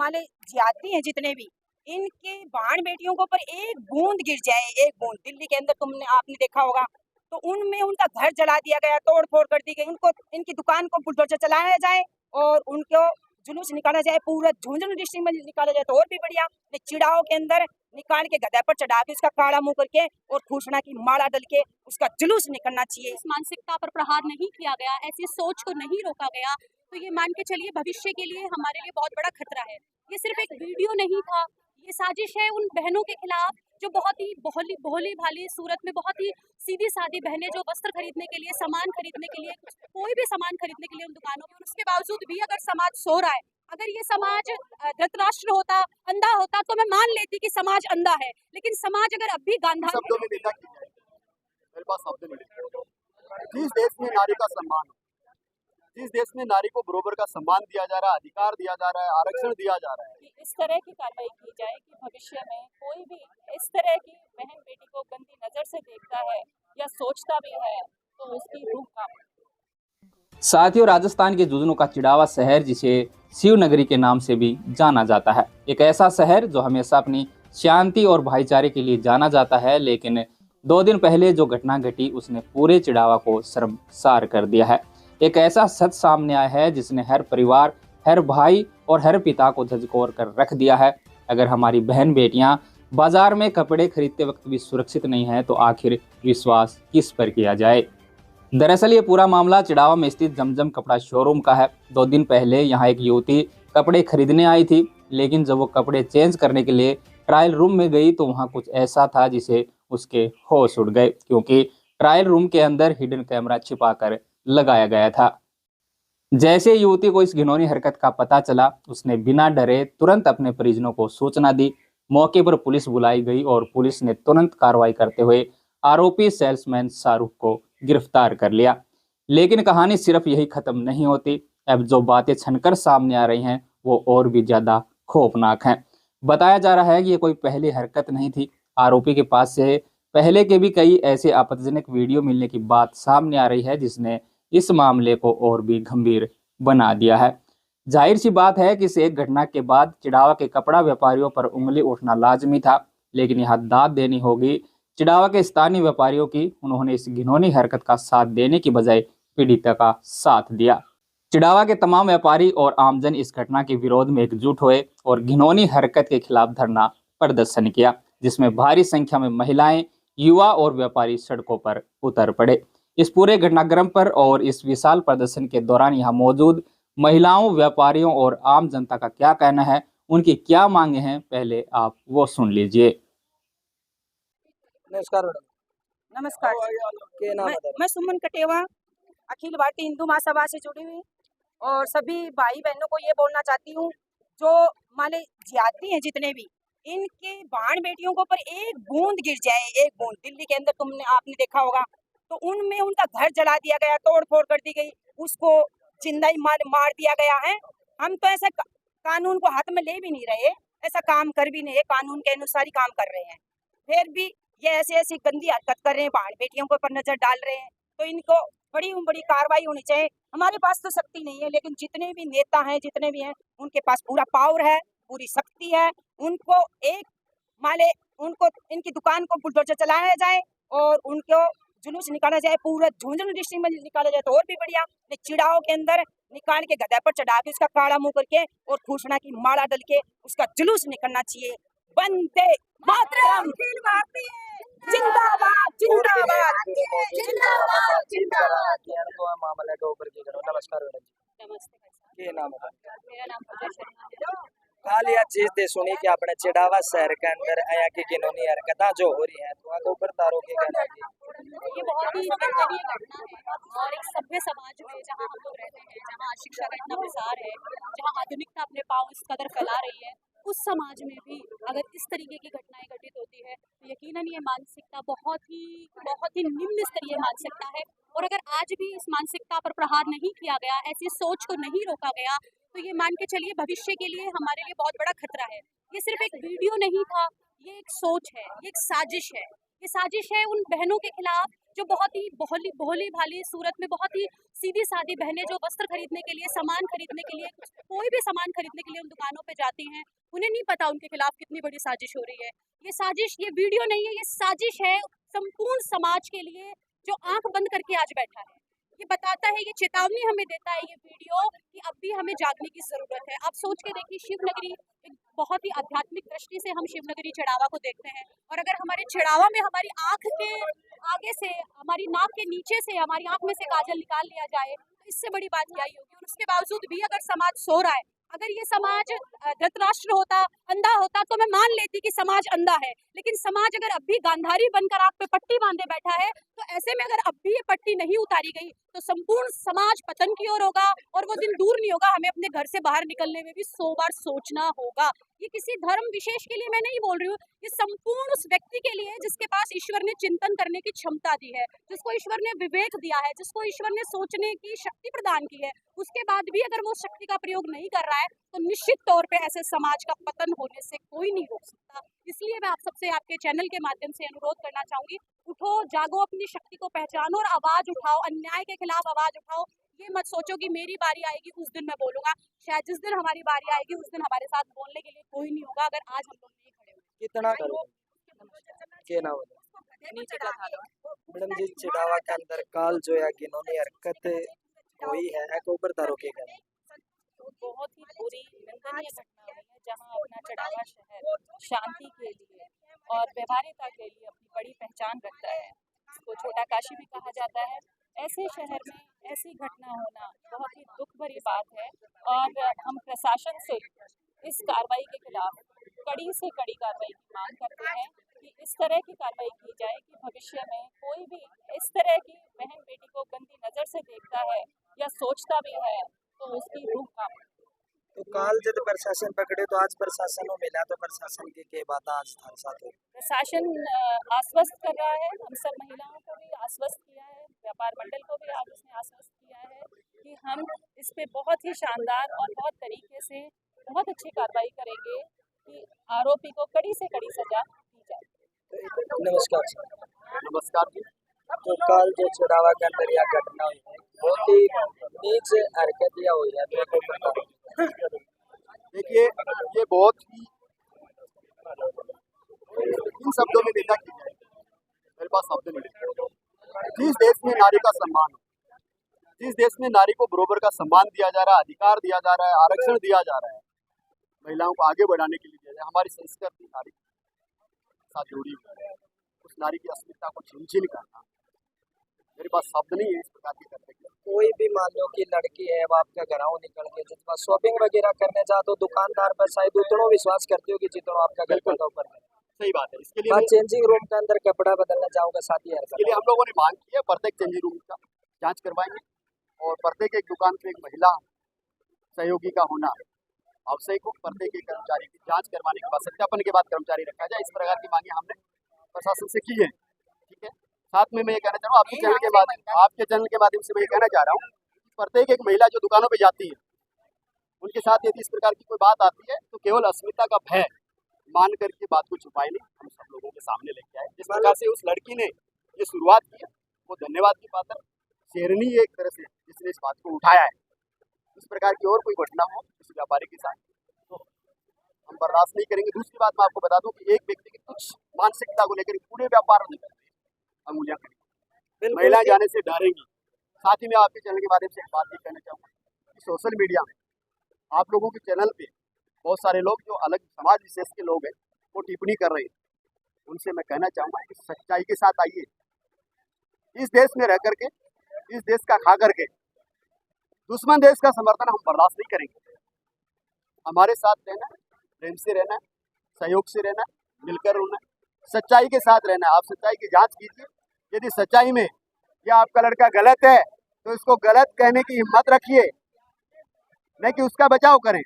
माले जिहादी हैं जितने भी, इनके बहन बेटियों के ऊपर एक बूंद गिर जाए, एक बूंद, दिल्ली के अंदर आपने देखा होगा, तो उनमें उनका घर जला दिया गया, तोड़ फोड़ कर दी गई, उनको इनकी दुकान को बुलडोजर चलाया जाए और उनको जुलूस निकाला जाए, पूरा झुंझुनू डिस्ट्रिक्ट में निकाला जाए तो और भी बढ़िया। चिड़ाओं के अंदर निकाल के गधा पर चढ़ा के उसका काड़ा मुंह करके और घोषणा की माला डल के उसका जुलूस निकलना चाहिए। इस मानसिकता पर प्रहार नहीं किया गया, ऐसी सोच को नहीं रोका गया, तो ये मान के चलिए भविष्य के लिए हमारे लिए बहुत बड़ा खतरा है। ये सिर्फ एक वीडियो नहीं था, ये साजिश है उन बहनों के खिलाफ जो बहुत ही भोली भाली सूरत में, बहुत ही सीधी सादी बहनें जो वस्त्र खरीदने के लिए, सामान खरीदने के लिए, कोई भी सामान खरीदने के लिए उन दुकानों में, उसके बावजूद भी अगर समाज सो रहा है, अगर ये समाज धृतराष्ट्र होता, अंधा होता, तो मैं मान लेती कि समाज अंधा है, लेकिन समाज अगर अब भी गांधार मेरे पास शब्द में जिस देश में नारी का सम्मान हो, जिस देश में नारी को बराबर का सम्मान दिया जा रहा है, अधिकार दिया जा रहा है, आरक्षण दिया जा रहा है, इस तरह की कार्रवाई की जाए कि भविष्य में कोई भी इस तरह की बहन बेटी को गंदी नजर से देखता है या सोचता भी है तो उसकी रूह कांपे। साथियों, राजस्थान के झुंझुनू का चिड़ावा शहर, जिसे शिव नगरी के नाम से भी जाना जाता है, एक ऐसा शहर जो हमेशा अपनी शांति और भाईचारे के लिए जाना जाता है, लेकिन 2 दिन पहले जो घटना घटी उसने पूरे चिड़ावा को शर्मसार कर दिया है। एक ऐसा सच सामने आया है जिसने हर परिवार, हर भाई और हर पिता को झकझोर कर रख दिया है। अगर हमारी बहन बेटियां बाजार में कपड़े खरीदते वक्त भी सुरक्षित नहीं है तो आखिर विश्वास किस पर किया जाए। दरअसल ये पूरा मामला चिड़ावा में स्थित जमजम कपड़ा शोरूम का है। 2 दिन पहले यहाँ एक युवती कपड़े खरीदने आई थी, लेकिन जब वो कपड़े चेंज करने के लिए ट्रायल रूम में गई तो वहाँ कुछ ऐसा था जिसे उसके होश उड़ गए, क्योंकि ट्रायल रूम के अंदर हिडन कैमरा छिपाकर लगाया गया था। जैसे युवती को इस घिनौनी हरकत का पता चला, उसने बिना डरे तुरंत अपने परिजनों को सूचना दी। मौके पर पुलिस बुलाई गई और पुलिस ने तुरंत कार्रवाई करते हुए आरोपी सेल्समैन शाहरुख को गिरफ्तार कर लिया। लेकिन कहानी सिर्फ यही खत्म नहीं होती। अब जो बातें छनकर सामने आ रही हैं वो और भी ज्यादा खौफनाक हैं। बताया जा रहा है कि ये कोई पहली हरकत नहीं थी। आरोपी के पास से पहले के भी कई ऐसे आपत्तिजनक वीडियो मिलने की बात सामने आ रही है, जिसने इस मामले को और भी गंभीर बना दिया है। जाहिर सी बात है कि इस एक घटना के बाद चिड़ावा के कपड़ा व्यापारियों पर उंगली उठना लाजमी था, लेकिन यहाँ दाद देनी होगी चिड़ावा के स्थानीय व्यापारियों की। उन्होंने इस घिनौनी हरकत का साथ देने की बजाय पीड़िता का साथ दिया। चिड़ावा के तमाम व्यापारी और आमजन इस घटना के विरोध में एकजुट हुए और घिनौनी हरकत के खिलाफ धरना प्रदर्शन किया, जिसमें भारी संख्या में महिलाएं, युवा और व्यापारी सड़कों पर उतर पड़े। इस पूरे घटनाक्रम पर और इस विशाल प्रदर्शन के दौरान यहाँ मौजूद महिलाओं, व्यापारियों और आम जनता का क्या कहना है, उनकी क्या मांगे हैं, पहले आप वो सुन लीजिए। नमस्कार मैडम। नमस्कार। मैं सुमन कटेवा, अखिल भारतीय हिंदू महासभा से जुड़ी हुई और सभी भाई बहनों को ये बोलना चाहती हूँ, जो माले जिहादी हैं जितने भी, इनके बहन बेटियों के ऊपर एक बूंद गिर जाए, एक बूंद, दिल्ली के अंदर आपने देखा होगा, तो उनमें उनका घर जला दिया गया, तोड़ फोड़ कर दी गई, उसको जिंदा ही मार दिया गया है। हम तो ऐसा कानून को हाथ में ले भी नहीं रहे, ऐसा काम कर भी नहीं, कानून के अनुसार ही काम कर रहे हैं, फिर भी ये ऐसी गंदी हरकत कर रहे हैं, बहन बेटियों के ऊपर नजर डाल रहे हैं, तो इनको बड़ी कार्रवाई होनी चाहिए। हमारे पास तो शक्ति नहीं है, लेकिन जितने भी नेता हैं, जितने भी हैं, उनके पास पूरा पावर है, पूरी शक्ति है। उनको उनको इनकी दुकान को बुलडोजर चलाया जाए और उनको जुलूस निकाला जाए, पूरा झुंझुनू डिस्ट्रिक्ट में निकाला जाए तो और भी बढ़िया। चिड़ाओं के अंदर निकाल के गधा पर चढ़ा के उसका काड़ा मुंह करके और घोषणा की माला डल के उसका जुलूस निकलना चाहिए। वंदे मातरम, जिंदाबाद जिंदाबाद जिंदाबाद जिंदाबाद। मामले के ऊपर नमस्कार मैडम। नमस्ते। ये नाम है मेरा नाम पूजा शर्मा है। हाल यह चीज ते सुनी कि अपने चिड़ावा शहर के अंदर आया की घिनौनी हरकत जो हो रही है, तो ऊपर तारों की कहना की ये बहुत ही दंडनीय घटना है और एक सभ्य समाज में जहाँ हम लोग रहते हैं, जहाँ शिक्षा का इतना प्रसार है, जहाँ आधुनिकता अपने पांव इस कदर फैला रही है, उस समाज में भी अगर इस तरीके की घटनाएं घटित होती है तो यकीनन ये मानसिकता बहुत ही निम्न स्तरीय मानसिकता है। और अगर आज भी इस मानसिकता पर प्रहार नहीं किया गया, ऐसी सोच को नहीं रोका गया, तो ये मान के चलिए भविष्य के लिए हमारे लिए बहुत बड़ा खतरा है। ये सिर्फ एक वीडियो नहीं था, ये एक सोच है, ये एक साजिश है। ये साजिश है उन बहनों के खिलाफ जो बहुत ही भोली भाली सूरत में बहुत ही सीधी सादी बहनें जो वस्त्र खरीदने के लिए, सामान खरीदने के लिए, कोई भी सामान खरीदने के लिए उन दुकानों पे जाती हैं, उन्हें नहीं पता उनके खिलाफ कितनी बड़ी साजिश हो रही है। ये साजिश, ये वीडियो नहीं है, ये साजिश है संपूर्ण समाज के लिए जो आंख बंद करके आज बैठा है। ये बताता है, ये चेतावनी हमें देता है ये वीडियो कि अब भी हमें जागने की जरूरत है। आप सोच के देखिए, शिवनगरी एक बहुत ही आध्यात्मिक दृष्टि से हम शिवनगरी चिड़ावा को देखते हैं, और अगर हमारे चिड़ावा में हमारी आंख के आगे से, हमारी नाक के नीचे से, हमारी आंख में से काजल निकाल लिया जाए तो इससे बड़ी बात क्या ही होगी। और उसके बावजूद भी अगर समाज सो रहा है, अगर ये समाज धृतराष्ट्र होता, अंधा होता, तो मैं मान लेती कि समाज अंधा है, लेकिन समाज अगर अब भी गांधारी बनकर आंख पे पट्टी बांधे बैठा है, तो ऐसे में अगर अब भी ये पट्टी नहीं उतारी गई तो संपूर्ण समाज पतन की ओर होगा, और वो दिन दूर नहीं होगा। हमें अपने घर से बाहर निकलने में भी 100 बार सोचना होगा। ये किसी धर्म विशेष के लिए मैं नहीं बोल रही हूँ, ये संपूर्ण उस व्यक्ति के लिए जिसके पास ईश्वर ने चिंतन करने की क्षमता दी है, जिसको ईश्वर ने विवेक दिया है, जिसको ईश्वर ने सोचने की शक्ति प्रदान की है। उसके बाद भी अगर वो शक्ति का प्रयोग नहीं कर रहा है तो निश्चित तौर पे ऐसे समाज का पतन होने से कोई नहीं रोक सकता। इसलिए मैं आप सबसे, आपके चैनल के माध्यम से अनुरोध करना चाहूंगी, उठो, जागो, अपनी शक्ति को पहचानो और आवाज उठाओ, अन्याय के खिलाफ आवाज उठाओ। ये मत सोचो कि मेरी बारी आएगी उस दिन मैं बोलूंगा। शायद जिस दिन हमारी बारी आएगी उस दिन हमारे साथ बोलने के लिए कोई नहीं होगा, अगर आज हम लोग नहीं खड़े होंगे। कितना करो के ना हो नीचे का था मैडम जी, चिड़ावा के अंदर काल जो है घिनौनी हरकत हुई है, को ऊपर तारों के कहना बहुत ही बुरी निंदनीय घटना हुई है, जहां अपना चिड़ावा शहर शांति के लिए और व्यवहारिकता के लिए अपनी बड़ी पहचान रखता है। इसको छोटा काशी भी कहा जाता है। ऐसे शहर में ऐसी घटना होना बहुत ही दुख भरी बात है, और हम प्रशासन से इस कार्रवाई के खिलाफ कड़ी से कड़ी कार्रवाई की मांग करते हैं कि इस तरह की कार्रवाई की जाए कि भविष्य में कोई भी इस तरह की बहन बेटी को गंदी नज़र से देखता है या सोचता भी है तो उसकी रूह काम। तो काल जब प्रशासन पकड़े तो आज प्रशासन को मिला, तो प्रशासन के बात आज थारे साथ हो। प्रशासन आश्वस्त कर रहा है, हम सब महिलाओं को भी आश्वस्त किया है, व्यापार मंडल को भी आज उसने आश्वस्त किया है कि हम इस पे बहुत ही शानदार और बहुत तरीके से बहुत अच्छी कार्रवाई करेंगे कि आरोपी को कड़ी से कड़ी सजा दी जाए। नमस्कार सर। नमस्कार जी। तो कल जो चिड़ावा के अंदर यह घटना हुई है, बहुत ही नीच हरकत यह हुई है, मेरे को पता है। देखिए, ये बहुत ही इन शब्दों में निंदा की जाए, मेरे पास शब्द नहीं। जिस देश में नारी का सम्मान हो, जिस देश में नारी को बराबर का सम्मान दिया जा रहा है, अधिकार दिया जा रहा है, आरक्षण दिया जा रहा है, महिलाओं को आगे बढ़ाने के लिए दिया जाए, हमारी संस्कृति नारी के साथ जुड़ी हुई है। उस नारी की अस्मिता को छीन करना, मेरे पास शब्द नहीं है इस प्रकार की करने के। कोई भी मान लो कि लड़की है, वो आपका घरों निकल के जितना शॉपिंग वगैरह करने जाओ तो दुकानदार पर शायद उतना विश्वास करते हो कि जितना आपका घर का ऊपर है। सही बात है। इसके लिए चेंजिंग रूम के अंदर कपड़ा बदलना चाहूँगा साथ ही। इसके लिए हम लोगों ने मांग की है, प्रत्येक चेंजिंग रूम का जांच करवाएंगे और प्रत्येक एक दुकान पे एक महिला सहयोगी का होना आवश्यक हो। प्रत्येक एक कर्मचारी की जांच करवाने के बाद, सत्यापन के बाद कर्मचारी रखा जाए। इस प्रकार की मांगे हमने प्रशासन से की है। ठीक है। साथ में मैं ये कहना चाह रहा हूँ, आपके चैनल के माध्यम से मैं ये कहना चाह रहा हूँ, प्रत्येक एक महिला जो दुकानों पे जाती है, उनके साथ यदि इस प्रकार की कोई बात आती है तो केवल अस्मिता का भय मान करके बात को छुपाए नहीं, हम सब लोगों के सामने लेके आए। जिस प्रकार से उस लड़की ने ये शुरुआत की है, वो धन्यवाद की पात्र शेरनी है एक तरह से, जिसने इस बात को उठाया है। इस प्रकार की और कोई घटना हो किसी व्यापारी के साथ तो हम बर्दाश्त नहीं करेंगे। दूसरी बात मैं आपको बता दूं कि एक व्यक्ति की कुछ मानसिकता को लेकर पूरे व्यापार में अंगुलियां करेंगी, महिलाएं जाने से डरेंगी। साथ ही मैं आपके चैनल के माध्यम से एक बात भी कहना चाहूँगा कि सोशल मीडिया में आप लोगों के चैनल पे बहुत सारे लोग जो अलग समाज विशेष के लोग हैं वो टिप्पणी कर रहे हैं, उनसे मैं कहना चाहूँगा कि सच्चाई के साथ आइए। इस देश में रह करके, इस देश का खा करके दुश्मन देश का समर्थन हम बर्दाश्त नहीं करेंगे। हमारे साथ रहना है, प्रेम से रहना है, सहयोग से रहना है, मिलकर रहना है, सच्चाई के साथ रहना है। आप सच्चाई की जांच कीजिए। यदि सच्चाई में या आपका लड़का गलत है तो इसको गलत कहने की हिम्मत रखिए, नहीं कि उसका बचाव करें।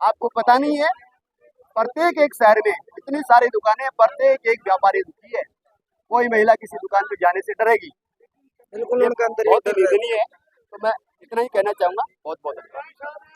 आपको पता नहीं है, प्रत्येक एक शहर में इतनी सारी दुकानें, प्रत्येक एक व्यापारी दुखी है, कोई महिला किसी दुकान पे जाने से डरेगी। बिल्कुल उनका अंदर बहुत निंदनीय है। तो मैं इतना ही कहना चाहूँगा। बहुत बहुत धन्यवाद।